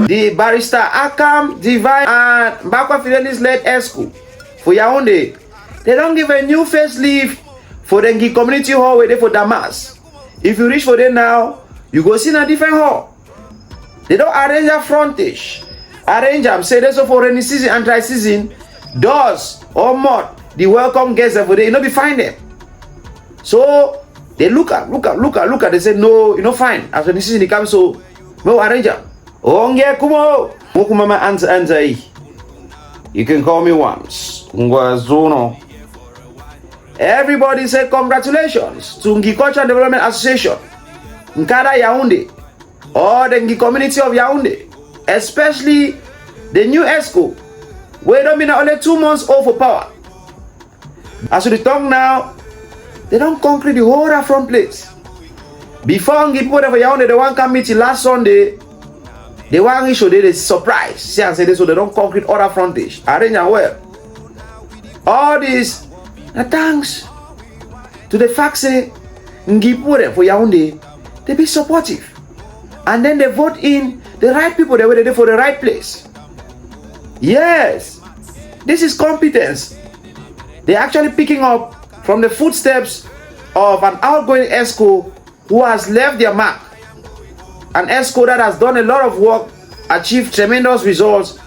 The Barrister Akam, Divine, and Bakwa Fidelis led Exco for Yaoundé. They don't give a new facelift for the Ngi community hall where they for Damas. If you reach for them now, you go see a different hall. They don't arrange a frontage. Arrange them, say this for rainy season and dry season. Doors or mud, the welcome guests for they, you know, be find them. So they look at. They say no, you know, fine. After the season they come, so no arrange them. Onge kumo, mukumama answer. You can call me once. Ngwazono. Everybody say congratulations to Ngi Cultural Development Association, NCADA Yaoundé, or the Ngi community of Yaoundé, especially the new Exco, where don't be only 2 months old for power. As we talk now, they don't concrete the whole front place. Before Ngi people for Yaoundé, the one come meeting last Sunday, they want to show the surprise. See and say this, so they don't concrete other frontage. Arrange and well. All this. Thanks to the fact say Ngi for Yaoundé, they be supportive, and then they vote in the right people. They were there for the right place. Yes, this is competence. They're actually picking up from the footsteps of an outgoing Exco who has left their mark. An Exco that has done a lot of work, achieved tremendous results.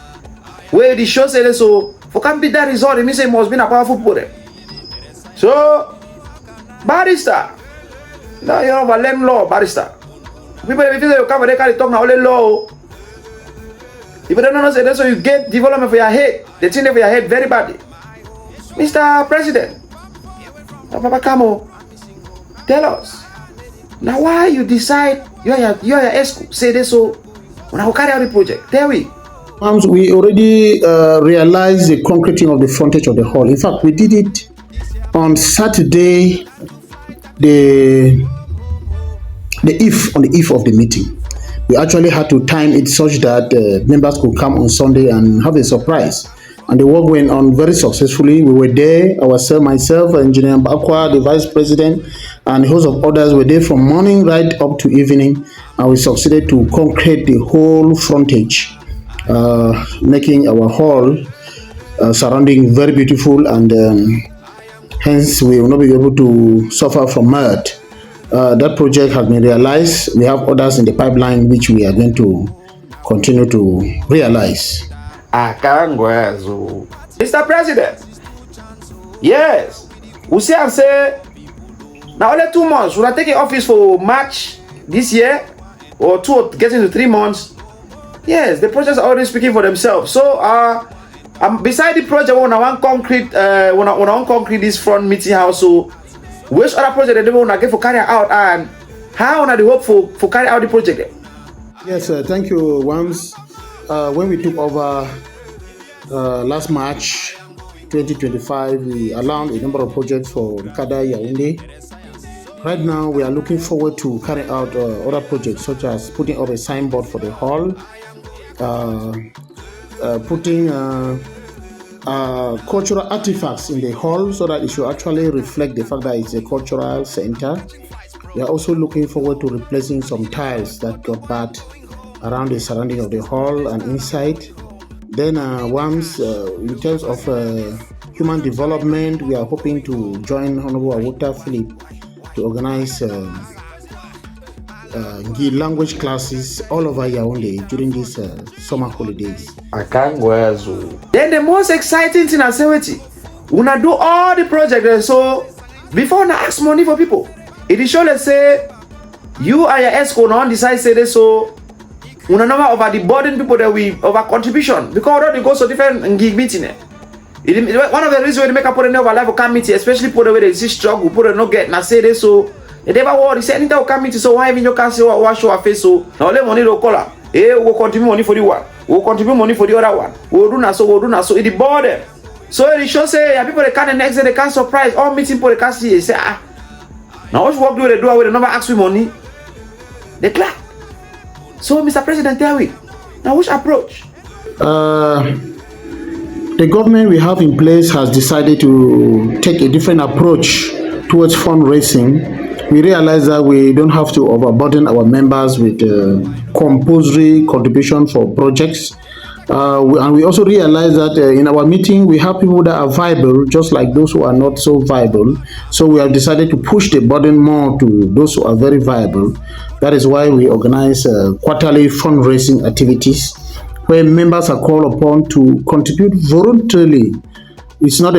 Where the show said so for can be that result, it means it must be a powerful player. So, Barrister, now you know about land law, Barrister. People if you come they carry talk now only law. If you don't know say that's so you get development for your head, they think for your head very badly. Mr. President, Papa Kamo, tell us now why you decide you are your Exco. Say this so when I will carry out the project. Tell we. We already realized the concreting of the frontage of the hall. In fact, we did it on Saturday, the eve of the meeting. We actually had to time it such that members could come on Sunday and have a surprise. And the work went on very successfully. We were there, myself, Engineer Bakwa, the Vice President, and a host of others were there from morning right up to evening. And we succeeded to concrete the whole frontage, making our hall surrounding very beautiful, and hence we will not be able to suffer from mud. That project has been realized. We have others in the pipeline which we are going to continue to realize. Mr. President, yes, we say and say now only 2 months. We're taking office for March this year, or getting to 3 months. Yes, the projects are already speaking for themselves. So beside the project, when I want concrete, when I want concrete this front meeting house, so which other project they want to get for carry out, and how on the hope for carry out the project? Yes, thank you. Once when we took over last March 2025, we allowed a number of projects for NCADA Yaoundé. Right now, we are looking forward to carry out other projects such as putting up a signboard for the hall, putting cultural artifacts in the hall so that it should actually reflect the fact that it's a cultural center. We are also looking forward to replacing some tiles that got bad around the surrounding of the hall and inside. Then once in terms of human development, we are hoping to join Honorable Awota Philip to organize language classes all over Yaoundé during these summer holidays. Then the most exciting thing I say with you, when I do all the projects, so before I ask money for people, it is sure let's say you are your Exco now decide say this, so we never over the burden people that we over contribution because already goes to different gig meeting. One of the reasons we make a put in over life committee, especially put away the struggle, put a no get now say this so. They never worry. Say anything will come into so why even you can't say what show a face so now let money to call up. We'll contribute money for the one. We'll contribute money for the other one. We'll do now so it the border. So it should say people they can't the next day they can't surprise all meeting people they can't see. They say now what work do they do with the number ask for money? They clap. So Mr. President tell me now which approach? The government we have in place has decided to take a different approach towards fundraising we realize that we don't have to overburden our members with compulsory contribution for projects. And we also realize that in our meeting, we have people that are viable, just like those who are not so viable. So we have decided to push the burden more to those who are very viable. That is why we organize quarterly fundraising activities where members are called upon to contribute voluntarily. It's not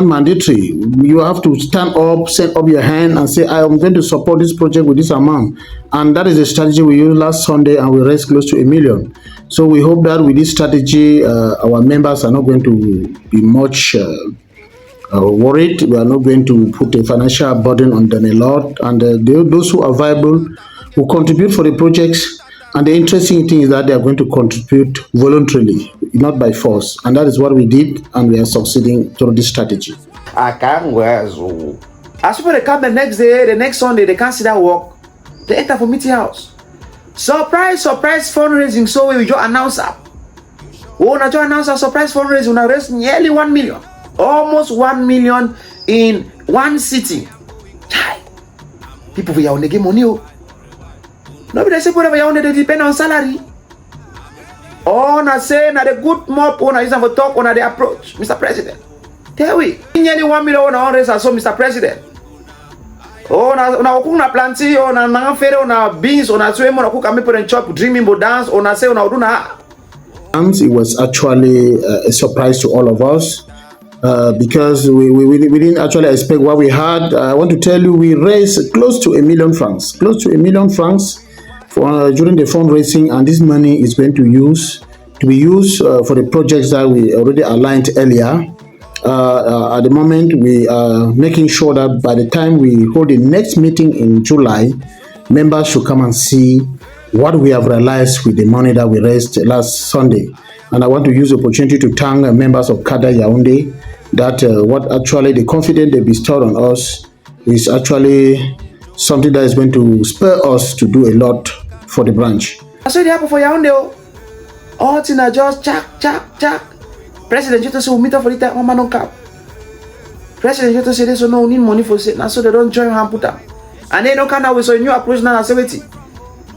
mandatory. You have to stand up, set up your hand, and say, "I am going to support this project with this amount." And that is the strategy we used last Sunday, and we raised close to $1 million. So we hope that with this strategy, our members are not going to be much worried. We are not going to put a financial burden on them a lot, and those who are viable will contribute for the projects. And the interesting thing is that they are going to contribute voluntarily, not by force. And that is what we did, and we are succeeding through this strategy. Akam was. As people they come the next day, the next Sunday, they can't see that work. They enter for meeting house. Surprise fundraising. So we just announce that. Oh, na just announce a surprise fundraising. We raise nearly 1 million. Almost 1 million in one sitting. People for Yaoundé get money. Nobody say whatever Yaoundé they depend on salary. Oh, na say na the good mop on is for talk on the approach, Mr. President. Tell we nearly 1 million on raise so Mr. President. Oh, na okuna planti, oh na fere, oh na beans, oh na swemo na cook and people and chop dreaming bo dance, oh na say oh na uduna. It was actually a surprise to all of us. Because we didn't actually expect what we had. I want to tell you, we raised close to $1 million francs, for during the fundraising, and this money is going to be used for the projects that we already aligned earlier. At the moment, we are making sure that by the time we hold the next meeting in July, members should come and see what we have realized with the money that we raised last Sunday. And I want to use the opportunity to thank members of NCADA Yaoundé that what actually the confidence they bestowed on us is actually something that is going to spur us to do a lot for the branch. I said it happened for Yaoundé. All things are just jack. President just say we meet up for the time, man don't cap. President just say they so no need money for it, now so they don't join hand put up. And they don't come out with a new approach now and say wait.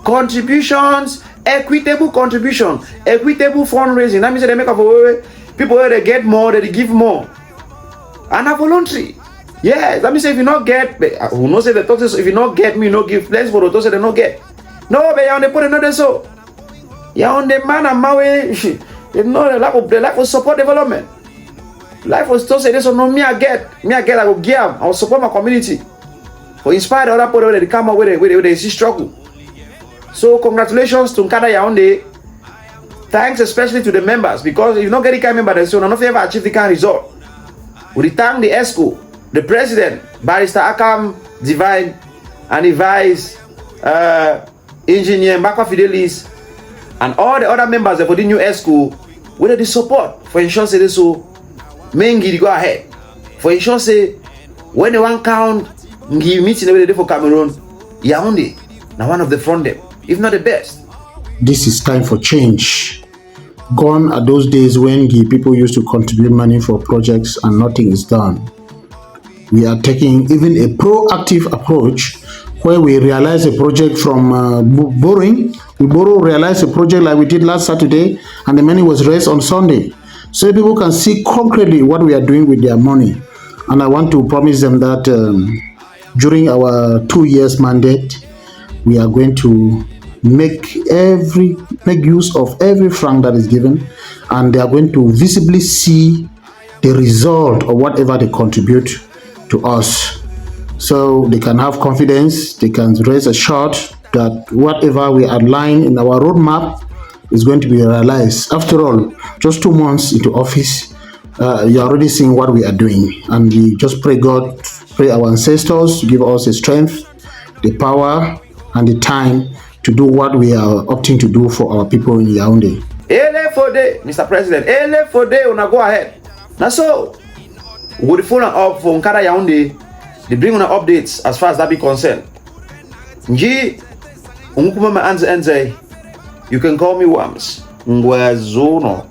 Contributions, equitable contribution, equitable fundraising. That means they make up for people where they get more, they give more. And a voluntary. Yeah, that means if you not get, who knows if the talk if you not get me, no give place for those they don't get. No, but Yaoundé put another so. Yaoundé man and Maui, they know the lack of support development. Life was still say this, so no me I get, I will give, I will support my community. For inspire the other people where they come out where they see struggle. So congratulations to NCADA Yaoundé. Thanks especially to the members, because if you not get the kind of member, then so none of you ever achieve the kind of result. We thank the Exco, the president, Barrister Akam, Divine, and the vice engineer Marco Fidelis, and all the other members of the new Exco, with the support for ensure say this so Mengi go ahead. For ensure say when they want count, give meeting every day for Cameroon, Yaoundé, now one of the front them, if not the best. This is time for change. Gone are those days when the people used to contribute money for projects and nothing is done. We are taking even a proactive approach where we realize a project from borrowing. We realize a project like we did last Saturday, and the money was raised on Sunday. So people can see concretely what we are doing with their money. And I want to promise them that during our 2 years mandate, we are going to make use of every franc that is given, and they are going to visibly see the result of whatever they contribute to us, so they can have confidence, they can raise a shot that whatever we outline in our roadmap is going to be realized. After all, just 2 months into office, you're already seeing what we are doing, and we just pray our ancestors to give us the strength, the power, and the time to do what we are opting to do for our people in Yaoundé. Ele Mr. President, ele fode, una go ahead. Now so, we will follow up for NCADA Yaoundé. They bring on updates as far as that be concerned. Nji, umukuma anze, you can call me Wams. Ngwezono.